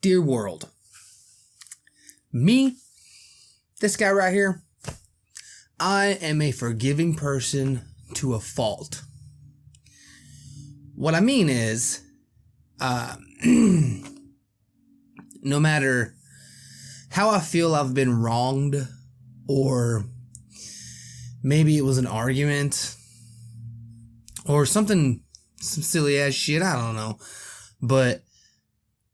Dear world, me, this guy right here, I am a forgiving person to a fault. What I mean is, no matter how I feel I've been wronged, or maybe it was an argument, or some silly ass shit, I don't know, but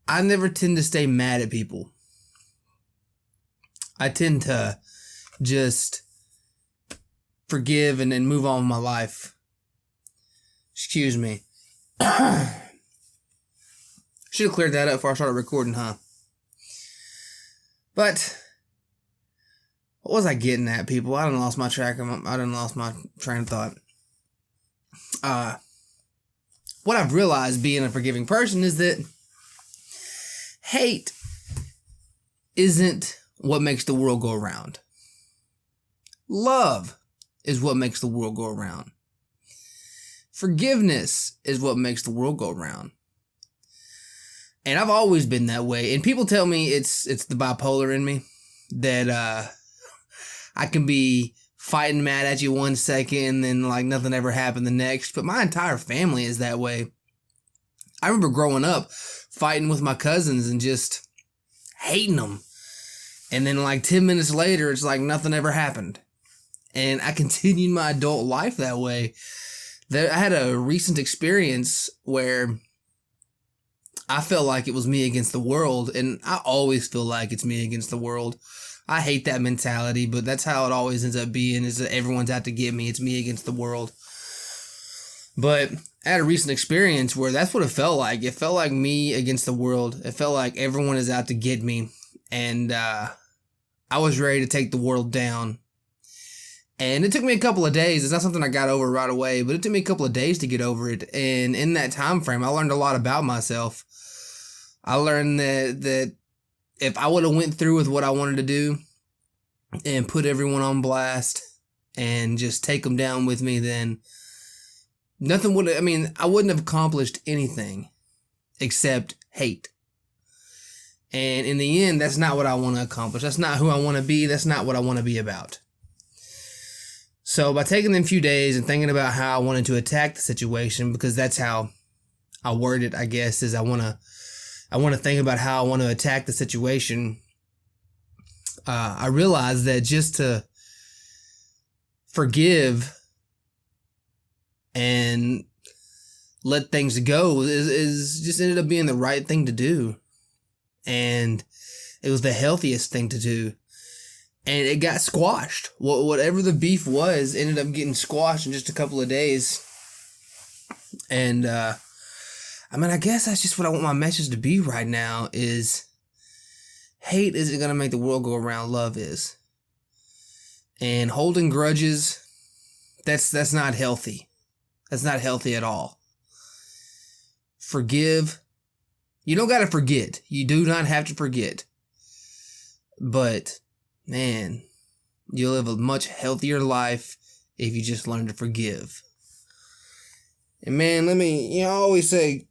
I never tend to stay mad at people. I tend to just forgive and then move on with my life. Excuse me. Should have cleared that up before I started recording, huh? But what was I getting at, people? I done lost my train of thought. What I've realized being a forgiving person is that hate isn't what makes the world go around. Love is what makes the world go around. Forgiveness is what makes the world go around. And I've always been that way. And people tell me it's the bipolar in me, that I can be fighting mad at you one second and then like nothing ever happened the next. But my entire family is that way. I remember growing up fighting with my cousins and just hating them. And then like 10 minutes later, it's like nothing ever happened. And I continued my adult life that way. I had a recent experience where I felt like it was me against the world. And I always feel like it's me against the world. I hate that mentality, but that's how it always ends up being, is that everyone's out to get me. It's me against the world. But I had a recent experience where that's what it felt like. It felt like me against the world. It felt like everyone is out to get me. And I was ready to take the world down. And it took me a couple of days. It's not something I got over right away, but it took me a couple of days to get over it. And in that time frame, I learned a lot about myself. I learned that if I would have went through with what I wanted to do and put everyone on blast and just take them down with me, then I wouldn't have accomplished anything except hate. And in the end, that's not what I want to accomplish. That's not who I want to be. That's not what I want to be about. So by taking them few days and thinking about how I wanted to attack the situation, because that's how I word it, I guess, is I want to think about how I want to attack the situation. I realized that just to forgive and let things go is just ended up being the right thing to do. And it was the healthiest thing to do. And it got squashed. Whatever the beef was ended up getting squashed in just a couple of days. And, I guess that's just what I want my message to be right now, is hate isn't going to make the world go around. Love is. And holding grudges, that's not healthy. That's not healthy at all. Forgive. You don't got to forget. You do not have to forget. But, man, you'll live a much healthier life if you just learn to forgive. And man, I always say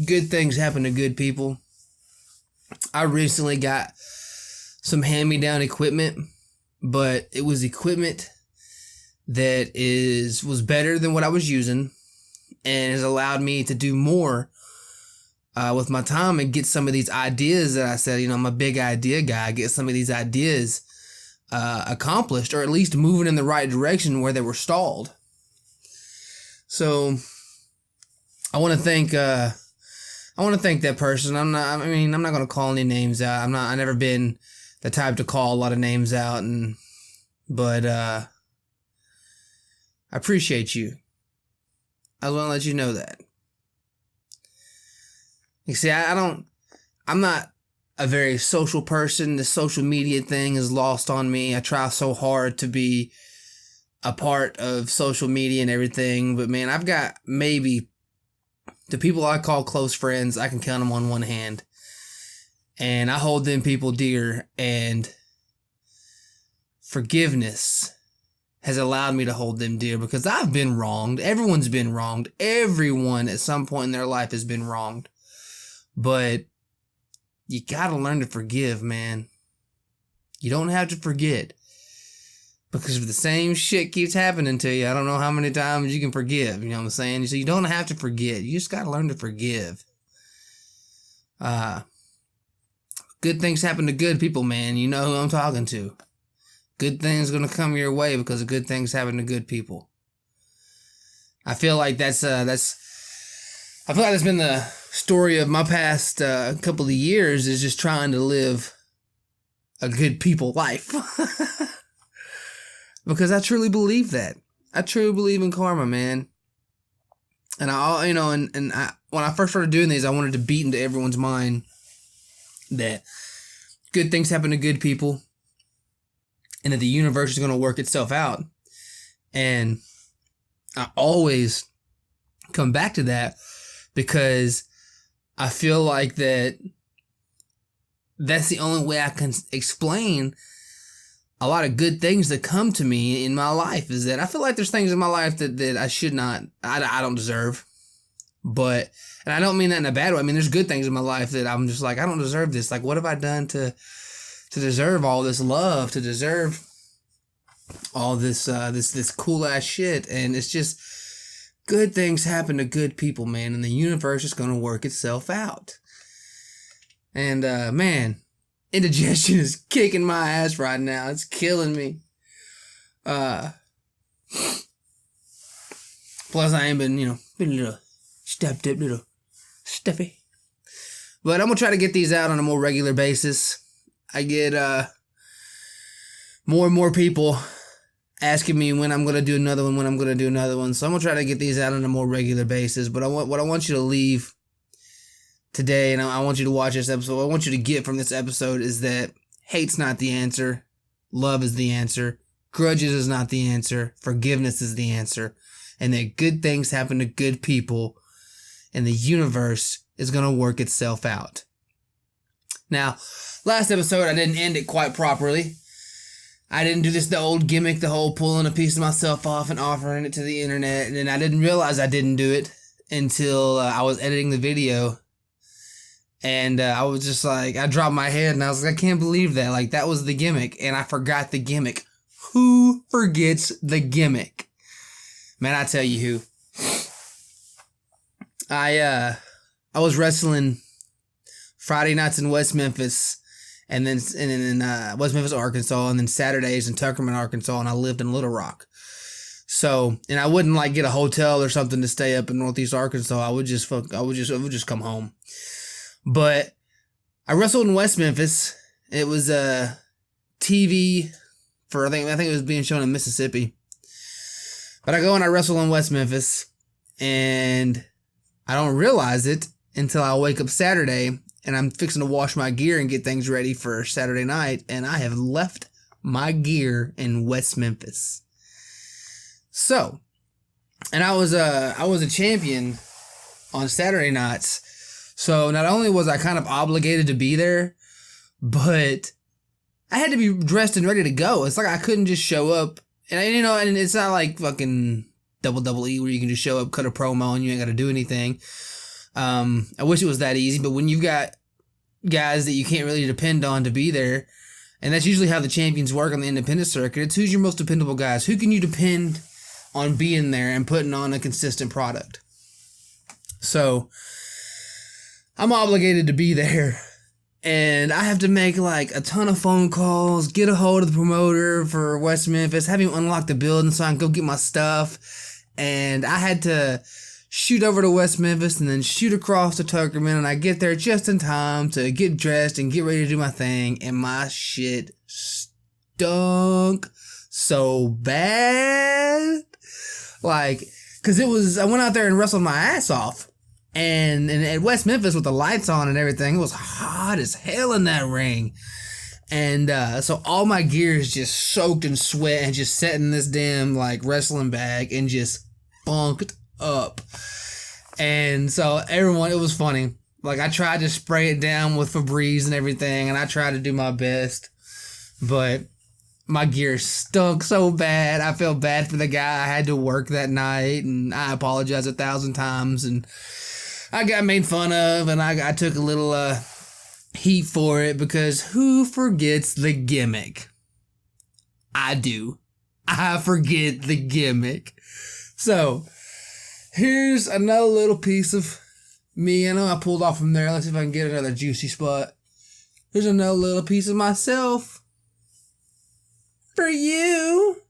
good things happen to good people. I recently got some hand-me-down equipment, but it was equipment that was better than what I was using and has allowed me to do more with my time and get some of these ideas that I said, I'm a big idea guy, get some of these ideas accomplished, or at least moving in the right direction where they were stalled. So I want to thank that person. I'm not going to call any names out. I've never been the type to call a lot of names out, but I appreciate you. I want to let you know that. You see, I'm not a very social person. The social media thing is lost on me. I try so hard to be a part of social media and everything, but man, I've got maybe the people I call close friends, I can count them on one hand. And I hold them people dear, and forgiveness has allowed me to hold them dear, because I've been wronged. Everyone's been wronged. Everyone at some point in their life has been wronged. But you gotta learn to forgive, man. You don't have to forget. Because if the same shit keeps happening to you, I don't know how many times you can forgive. You know what I'm saying? So you don't have to forget. You just gotta learn to forgive. Good things happen to good people, man. You know who I'm talking to. Good things gonna come your way because good things happen to good people. I feel like that's been the story of my past couple of years, is just trying to live a good people life. Because I truly believe that. I truly believe in karma, man. And when I first started doing these, I wanted to beat into everyone's mind that good things happen to good people and that the universe is going to work itself out. And I always come back to that because I feel like that's the only way I can explain a lot of good things that come to me in my life, is that I feel like there's things in my life that I should not, I don't deserve. But, and I don't mean that in a bad way. I mean, there's good things in my life that I'm just like, I don't deserve this. Like, what have I done to deserve all this love, to deserve all this, this cool ass shit? And it's just, good things happen to good people, man. And the universe is going to work itself out. And, man, indigestion is kicking my ass right now. It's killing me. Plus I ain't been a little stepped up, little stuffy. But I'm gonna try to get these out on a more regular basis. I get more and more people asking me when I'm gonna do another one, So I'm gonna try to get these out on a more regular basis. But what I want you to leave today, and I want you to watch this episode, what I want you to get from this episode is that hate's not the answer. Love is the answer. Grudges is not the answer. Forgiveness is the answer. And that good things happen to good people, and the universe is going to work itself out. Now, last episode, I didn't end it quite properly. I didn't do the old gimmick, the whole pulling a piece of myself off and offering it to the internet. And then I didn't realize I didn't do it until I was editing the video. And I was just like, I dropped my head and I was like, I can't believe that. Like, that was the gimmick. And I forgot the gimmick. Who forgets the gimmick? Man, I tell you who. I was wrestling Friday nights in West Memphis, and then in West Memphis, Arkansas, and then Saturdays in Tuckerman, Arkansas, and I lived in Little Rock. So, and I wouldn't like get a hotel or something to stay up in Northeast Arkansas. I would just come home. But I wrestled in West Memphis. It was TV for I think it was being shown in Mississippi. But I go and I wrestle in West Memphis, and I don't realize it until I wake up Saturday and I'm fixing to wash my gear and get things ready for Saturday night, and I have left my gear in West Memphis. So, and I was a champion on Saturday nights. So not only was I kind of obligated to be there, but I had to be dressed and ready to go. It's like I couldn't just show up. And and it's not like fucking WWE where you can just show up, cut a promo, and you ain't got to do anything. I wish it was that easy, but when you've got guys that you can't really depend on to be there, and that's usually how the champions work on the independent circuit, it's who's your most dependable guys. Who can you depend on being there and putting on a consistent product? So I'm obligated to be there. And I have to make like a ton of phone calls, get a hold of the promoter for West Memphis, have him unlock the building so I can go get my stuff. And I had to shoot over to West Memphis and then shoot across to Tuckerman. And I get there just in time to get dressed and get ready to do my thing. And my shit stunk so bad. Like, cause I went out there and wrestled my ass off. And at West Memphis with the lights on and everything, it was hot as hell in that ring. And so all my gear is just soaked in sweat and just sat in this damn like wrestling bag and just funked up. And so everyone, it was funny. Like I tried to spray it down with Febreze and everything, and I tried to do my best, but my gear stunk so bad. I felt bad for the guy I had to work that night, and I apologized 1,000 times, and I got made fun of, and I took a little heat for it because who forgets the gimmick? I do. I forget the gimmick. So, here's another little piece of me. I know I pulled off from there. Let's see if I can get another juicy spot. Here's another little piece of myself for you.